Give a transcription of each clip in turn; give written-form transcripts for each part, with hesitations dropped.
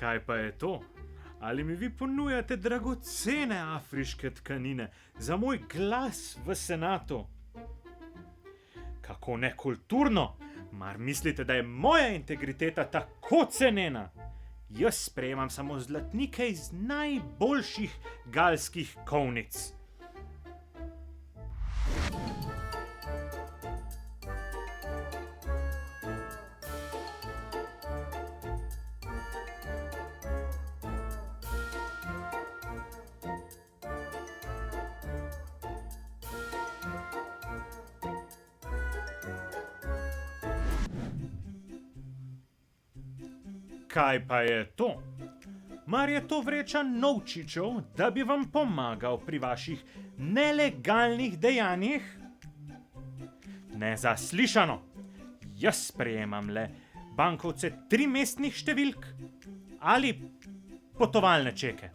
Kaj pa je to? Ali mi vi ponujate dragocene afriške tkanine za moj glas v senatu? Kako nekulturno! Mar mislite, da je moja integriteta tako cenena? Jaz sprejemam samo zlatnike iz najboljših galskih kovnic. Kaj pa je to? Mar je to vreča novčičev, da bi vam pomagal pri vaših nelegalnih dejanjih? Nezaslišano! Jaz sprejemam le bankovce 3-mestnih številk ali potovalne čeke.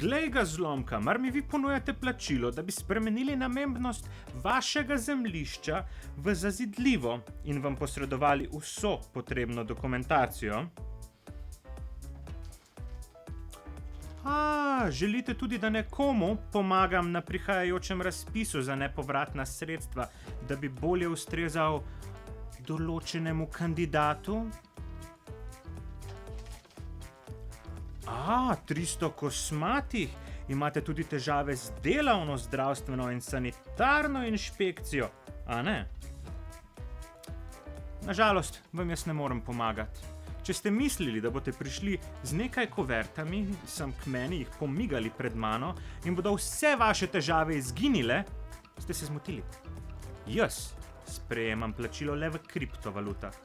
Glej ga zlomka, mar mi vi ponujate plačilo, da bi spremenili namembnost vašega zemljišča v zazidljivo in vam posredovali vso potrebno dokumentacijo? Želite tudi, da nekomu pomagam na prihajajočem razpisu za nepovratna sredstva, da bi bolje ustrezal določenemu kandidatu? 300 kosmatih. Imate tudi težave z delovno, zdravstveno in sanitarno inšpekcijo, a ne? Nažalost, vam jaz ne morem pomagati. Če ste mislili, da boste prišli z nekaj kuvertami, sem k meni jih pomigali pred mano in bodo vse vaše težave izginile, ste se zmotili. Jaz sprejemam plačilo le v kriptovalutah.